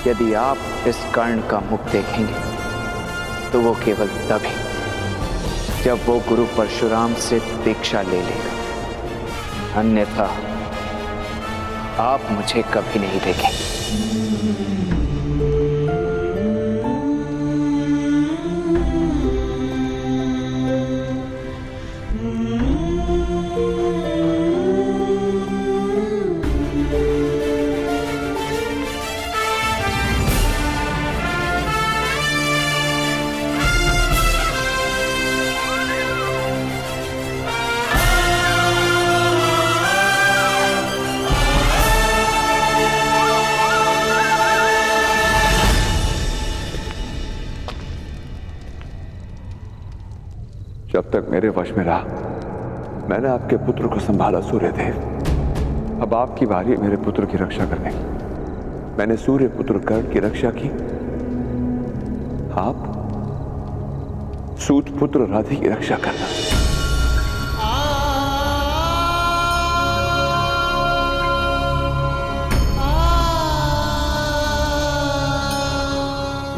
यदि आप इस कर्ण का मुख देखेंगे तो वो केवल तभी जब वो गुरु परशुराम से दीक्षा ले लेगा, अन्यथा आप मुझे कभी नहीं देखेंगे। जब तक मेरे वश में रहा मैंने आपके पुत्र को संभाला सूर्यदेव। अब आपकी बारी मेरे पुत्र की रक्षा करने की। मैंने सूर्य पुत्र कर्ण की रक्षा की, आप सूत पुत्र राधि की रक्षा करना।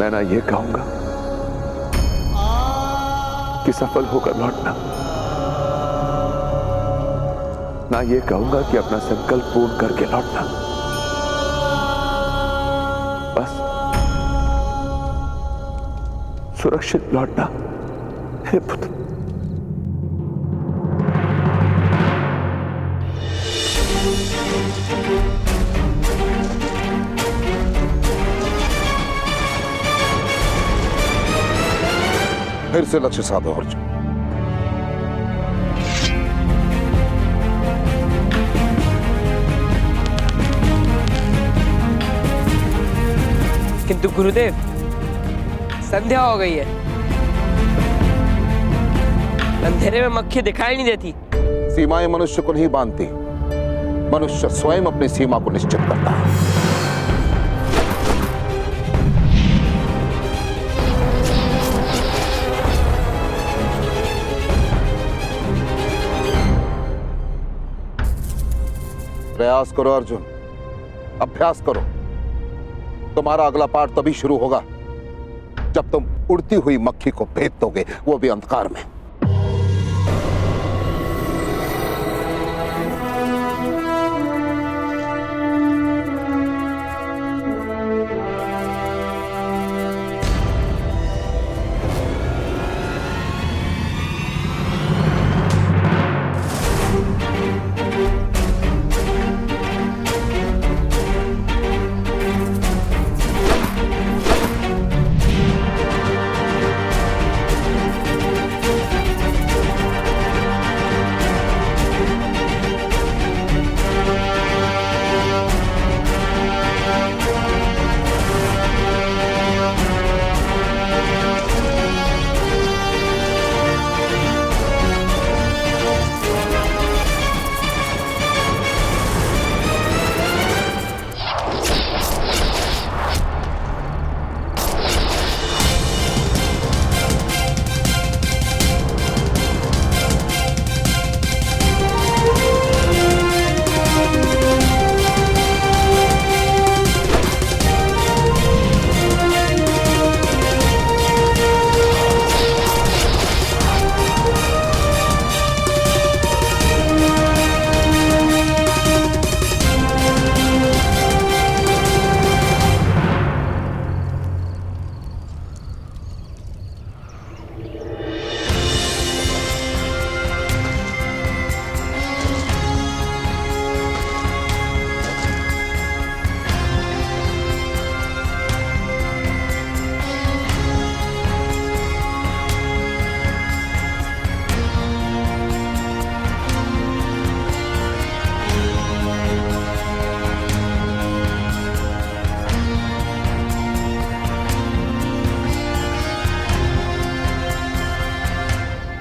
मैं ना ये कहूंगा कि सफल होकर लौटना, ना ये कहूंगा कि अपना संकल्प पूर्ण करके लौटना। बस सुरक्षित लौटना हे पुत्र। फिर से लक्ष्य साधो अर्जुन। किंतु गुरुदेव, संध्या हो गई है, अंधेरे में मक्खी दिखाई नहीं देती। सीमाएं मनुष्य को नहीं बांधती, मनुष्य स्वयं अपनी सीमा को निश्चित करता है। प्रयास करो अर्जुन, अभ्यास करो। तुम्हारा अगला पाठ तभी शुरू होगा जब तुम उड़ती हुई मक्खी को भेद दोगे, वो भी अंधकार में।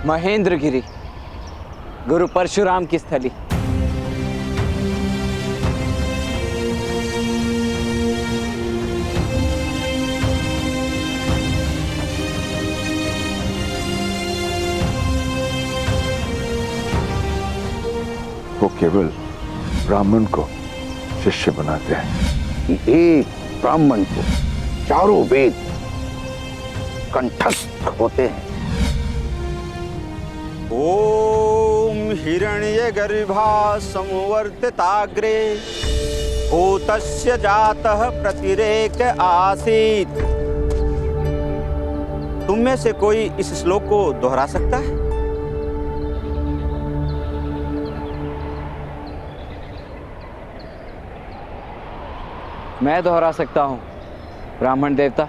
महेंद्रगिरी, गुरु परशुराम की स्थली। वो केवल ब्राह्मण को शिष्य बनाते हैं। एक ब्राह्मण को चारों वेद कंठस्थ होते हैं। ओम हिरण्यगर्भा संवर्तिताग्रे भूतस्य जातः प्रतिरेक आसीत्। तुम में से कोई इस श्लोक को दोहरा सकता है? मैं दोहरा सकता हूं, ब्राह्मण देवता।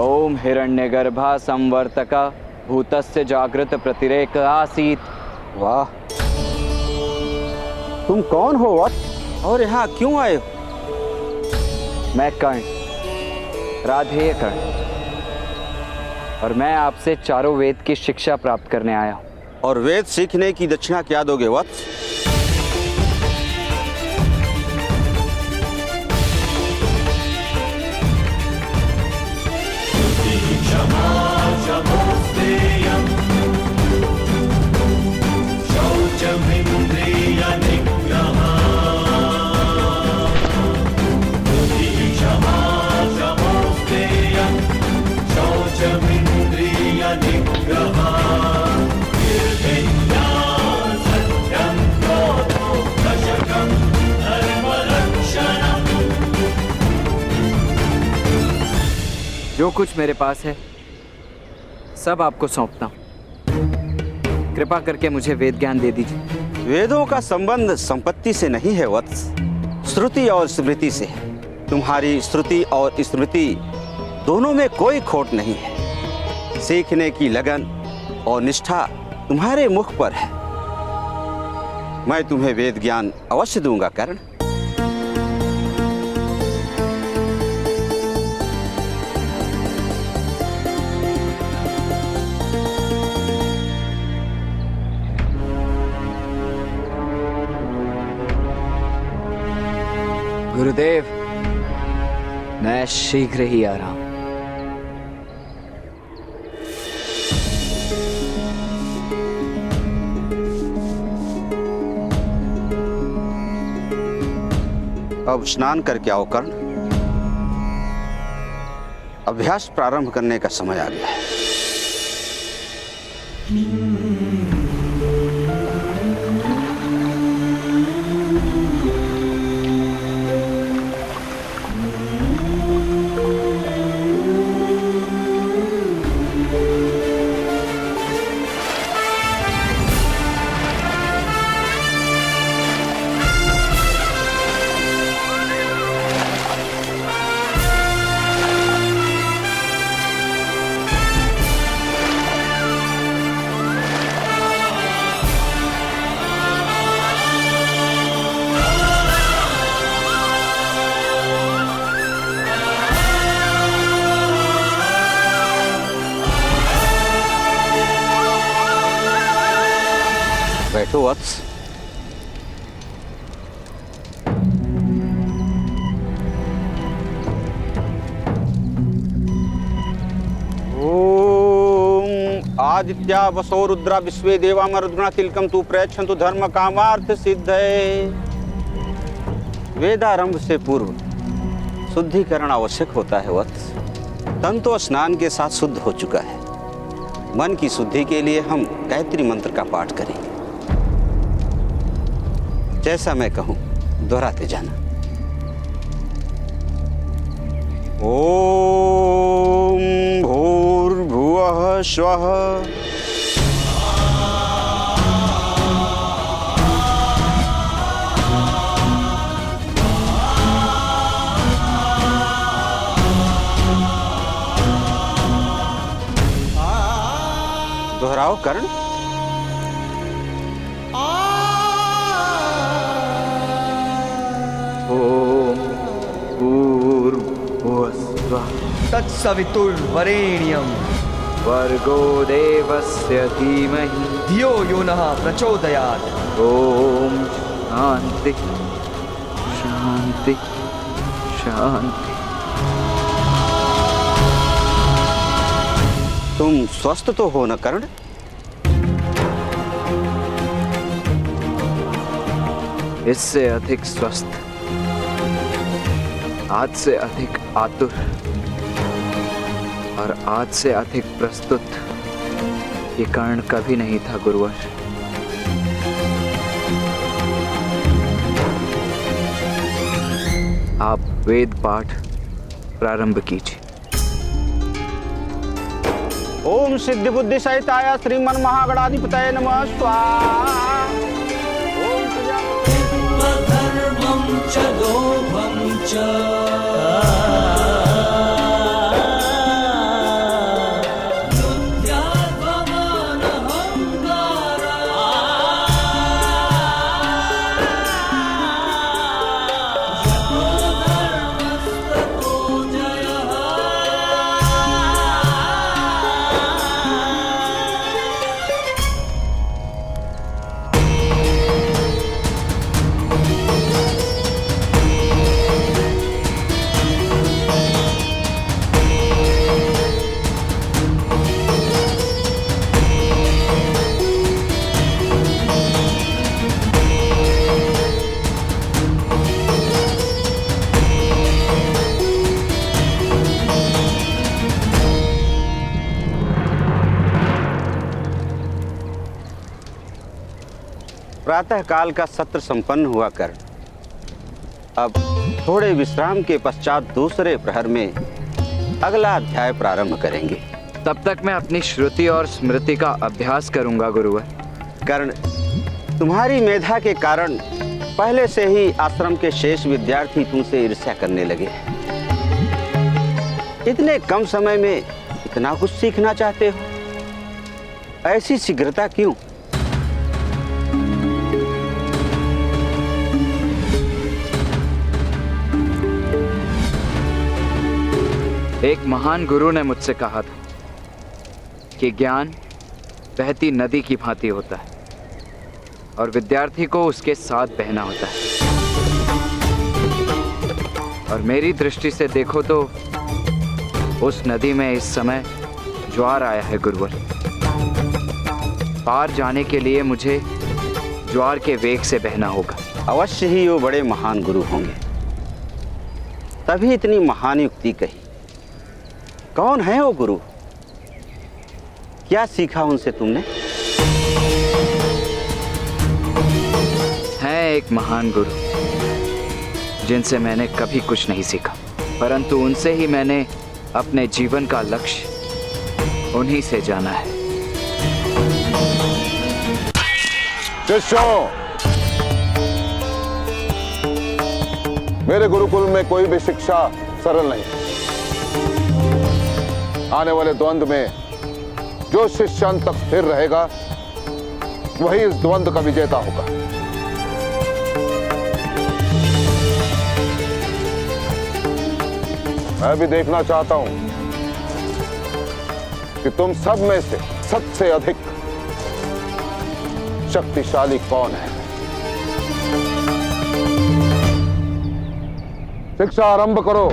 ओम हिरण्यगर्भा संवर्तका भूतस्य जागृत प्रतिरेक आसीत्। वाह, तुम कौन हो वत्स? और यहाँ क्यों आए हो? मैं कर्ण, राधेय कर्ण, और मैं आपसे चारों वेद की शिक्षा प्राप्त करने आया हूं। और वेद सीखने की दक्षिणा क्या दोगे वत्स? जो कुछ मेरे पास है सब आपको सौंपता हूं। कृपा करके मुझे वेद ज्ञान दे दीजिए। वेदों का संबंध संपत्ति से नहीं है वत्स, श्रुति और स्मृति से है। तुम्हारी श्रुति और स्मृति दोनों में कोई खोट नहीं है। सीखने की लगन और निष्ठा तुम्हारे मुख पर है। मैं तुम्हें वेद ज्ञान अवश्य दूंगा कर्ण। गुरुदेव, मैं शीघ्र ही आ रहा हूं। अब स्नान करके आओ कर्ण। अभ्यास प्रारंभ करने का समय आ गया है। बैठो वत्स। ओम आदित्या वसो रुद्रा विश्वे देवा मरुद्गणा तिलकम तु प्रयच्छन्तु धर्म कामार्थ सिद्धये। वेदारंभ से पूर्व शुद्धिकरण आवश्यक होता है वत्स। तन तो स्नान के साथ शुद्ध हो चुका है। मन की शुद्धि के लिए हम गायत्री मंत्र का पाठ करेंगे। जैसा मैं कहूं दोहराते जाना। ओम भूर्भुवः स्वः दोहराओ कर्ण। तत्सवितुर्वरेण्यं भर्गो देवस्य धीमहि धियो यो नः प्रचोदयात्। ओम शांति शांति शांति। तुम स्वस्थ तो हो न कर्ण? इससे अधिक स्वस्थ, आज से अधिक आतुर और आज से अधिक प्रस्तुत ये कर्ण कभी नहीं था गुरुवर। आप वेद पाठ प्रारंभ कीजिए। ओम सिद्धि बुद्धि सहिताय श्रीमन महागणाधिपतये नमः स्वाहा। ओम धर्मं च लोभं च प्रातः काल का सत्र संपन्न हुआ कर अब थोड़े विश्राम के पश्चात दूसरे प्रहर में अगला अध्याय प्रारंभ करेंगे। तब तक मैं अपनी श्रुति और स्मृति का अभ्यास करूंगा गुरुवर। कर्ण, तुम्हारी मेधा के कारण पहले से ही आश्रम के शेष विद्यार्थी तुमसे ईर्ष्या करने लगे। इतने कम समय में इतना कुछ सीखना चाहते हो, ऐसी शीघ्रता क्यों? एक महान गुरु ने मुझसे कहा था कि ज्ञान बहती नदी की भांति होता है और विद्यार्थी को उसके साथ बहना होता है। और मेरी दृष्टि से देखो तो उस नदी में इस समय ज्वार आया है गुरुवर। पार जाने के लिए मुझे ज्वार के वेग से बहना होगा। अवश्य ही वो बड़े महान गुरु होंगे, तभी इतनी महान युक्ति कही। कौन है वो गुरु? क्या सीखा उनसे तुमने? है एक महान गुरु जिनसे मैंने कभी कुछ नहीं सीखा, परंतु उनसे ही मैंने अपने जीवन का लक्ष्य उन्हीं से जाना है। शिष्यों, मेरे गुरुकुल में कोई भी शिक्षा सरल नहीं। आने वाले द्वंद्व में जो शिष्य अंत तक स्थिर रहेगा वही इस द्वंद्व का विजेता होगा। मैं भी देखना चाहता हूं कि तुम सब में से सबसे अधिक शक्तिशाली कौन है। शिक्षा आरंभ करो।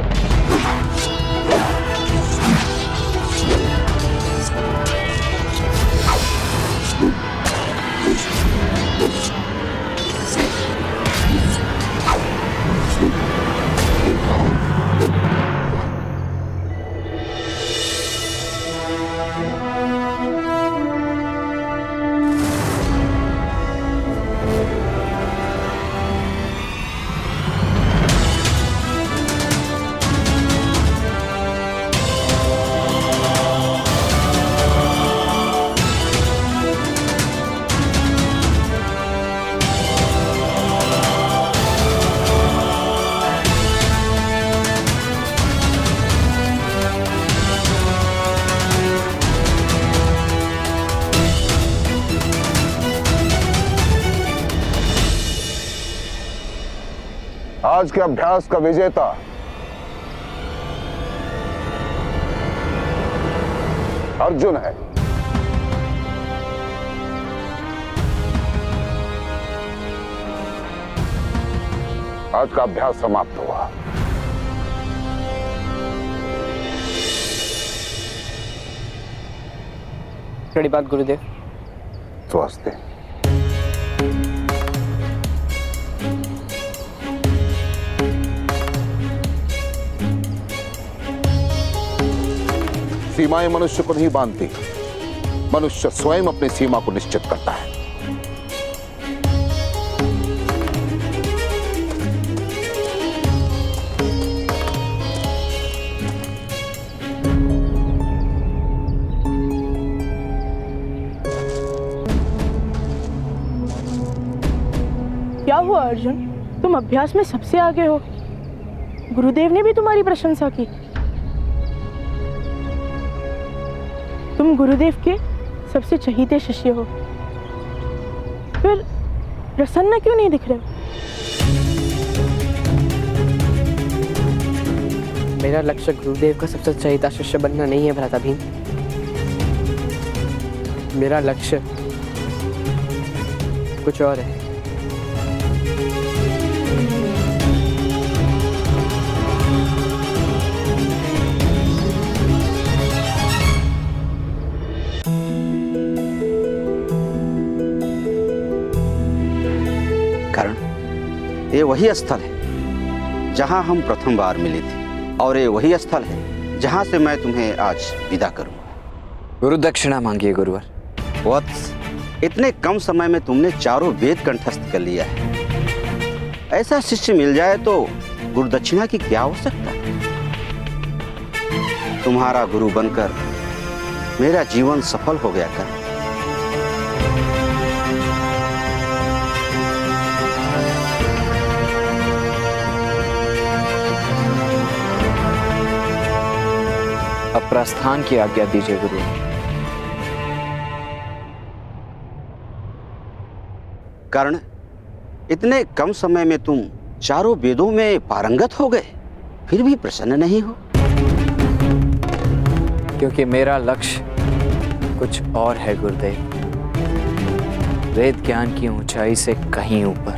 आज के अभ्यास का विजेता अर्जुन है। आज का अभ्यास समाप्त हुआ। प्रणिपात गुरुदेव। स्वास्थ्य। सीमाएं मनुष्य को नहीं बांधती, मनुष्य स्वयं अपनी सीमा को निश्चित करता है। क्या हुआ अर्जुन, तुम अभ्यास में सबसे आगे हो। गुरुदेव ने भी तुम्हारी प्रशंसा की। तुम गुरुदेव के सबसे चहीते शिष्य हो, फिर प्रसन्न क्यों नहीं दिख रहे हो? मेरा लक्ष्य गुरुदेव का सबसे चहेता शिष्य बनना नहीं है भ्राता भीम। मेरा लक्ष्य कुछ और है। ये वही स्थल है जहां हम प्रथम बार मिले थे, और ये वही स्थल है जहां से मैं तुम्हें आज विदा करूंगा। गुरु दक्षिणा मांगिए गुरुवर। वत्स, इतने कम समय में तुमने चारों वेद कंठस्थ कर लिया है। ऐसा शिष्य मिल जाए तो गुरु दक्षिणा की क्या आवश्यकता? तुम्हारा गुरु बनकर मेरा जीवन सफल हो गया कर। अब प्रस्थान की आज्ञा दीजिए गुरु। कर्ण, इतने कम समय में तुम चारों वेदों में पारंगत हो गए, फिर भी प्रसन्न नहीं हो। क्योंकि मेरा लक्ष्य कुछ और है गुरुदेव। वेद ज्ञान की ऊंचाई से कहीं ऊपर।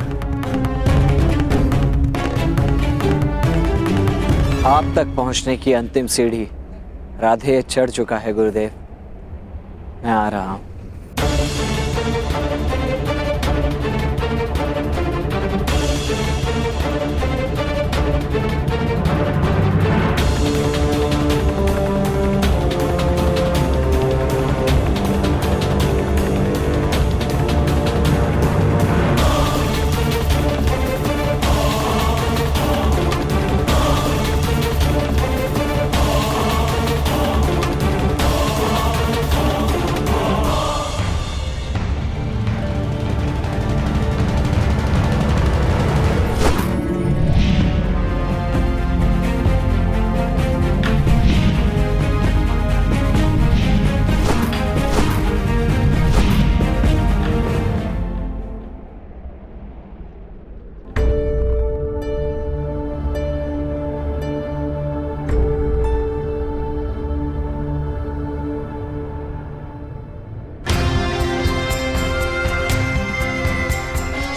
आप तक पहुंचने की अंतिम सीढ़ी राधे चढ़ चुका है गुरुदेव। मैं आ रहा हूं।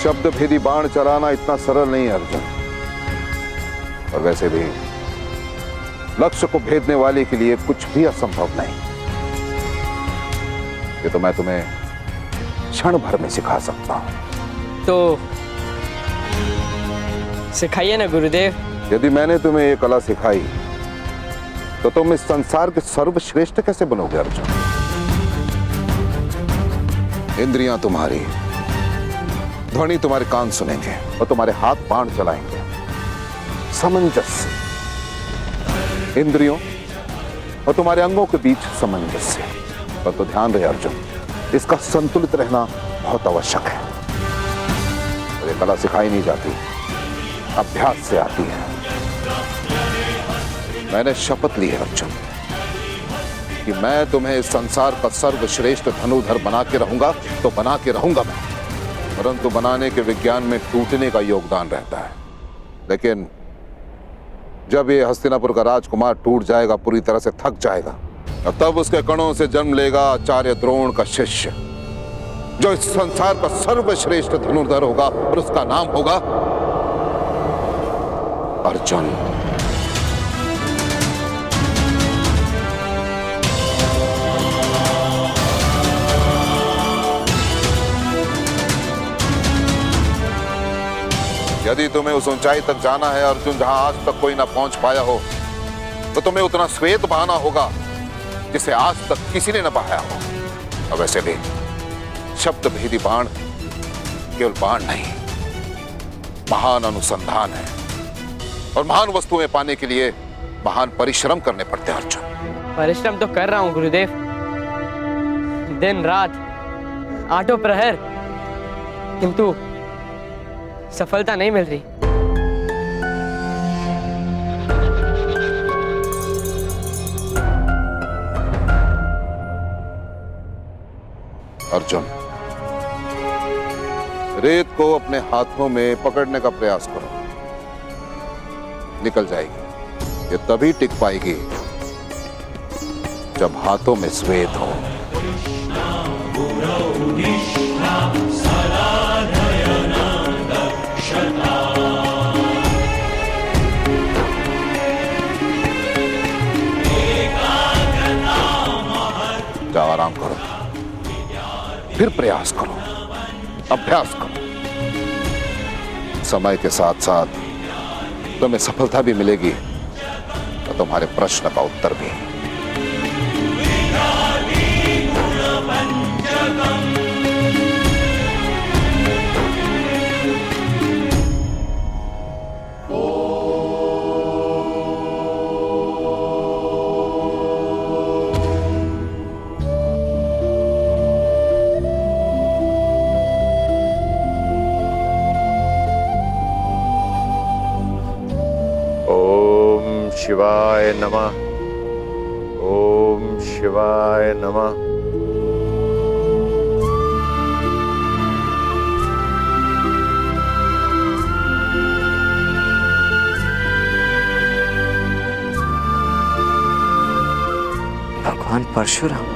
शब्द भेदी बाण चलाना इतना सरल नहीं है अर्जुन। और वैसे भी लक्ष्य को भेदने वाले के लिए कुछ भी असंभव नहीं। ये तो मैं तुम्हें क्षण भर में सिखा सकता हूं। तो सिखाइए ना गुरुदेव। यदि मैंने तुम्हें ये कला सिखाई तो तुम इस संसार के सर्वश्रेष्ठ कैसे बनोगे अर्जुन? इंद्रियां तुम्हारी, ध्वनि तुम्हारे कान सुनेंगे और तुम्हारे हाथ बाण चलाएंगे। सामंजस्य इंद्रियों और तुम्हारे अंगों के बीच सामंजस्य। पर तो ध्यान रहे अर्जुन, इसका संतुलित रहना बहुत आवश्यक है। और ये कला सिखाई नहीं जाती, अभ्यास से आती है। मैंने शपथ ली है अर्जुन कि मैं तुम्हें इस संसार का सर्वश्रेष्ठ धनुर्धर बना के रहूंगा, तो बना के रहूंगा मैं। परंतु बनाने के विज्ञान में टूटने का योगदान रहता है। लेकिन जब ये हस्तिनापुर का राजकुमार टूट जाएगा, पूरी तरह से थक जाएगा, और तब उसके कणों से जन्म लेगा आचार्य द्रोण का शिष्य, जो इस संसार का सर्वश्रेष्ठ धनुर्धर होगा, और उसका नाम होगा अर्जुन। यदि तुम्हें उस ऊंचाई तक जाना है अर्जुन जहां आज तक कोई ना पहुंच पाया हो, तो तुम्हें उतना श्वेत बहाना होगा जिसे आज तक किसी ने न बहाया हो। और वैसे भी शब्द भेदी बाण केवल बाण नहीं, महान अनुसंधान है, और महान वस्तुएं पाने के लिए महान परिश्रम करने पड़ते हैं अर्जुन। परिश्रम तो कर रहा हूँ गुरुदेव, दिन रात आठों प्रहर, किंतु सफलता नहीं मिल रही। अर्जुन, रेत को अपने हाथों में पकड़ने का प्रयास करो, निकल जाएगी। ये तभी टिक पाएगी जब हाथों में श्वेत हो। जाओ आराम करो, फिर प्रयास करो, अभ्यास करो। समय के साथ साथ तुम्हें सफलता भी मिलेगी और तुम्हारे प्रश्न का उत्तर भी। शिवाय नमः। ओम शिवाय नमः। भगवान परशुराम।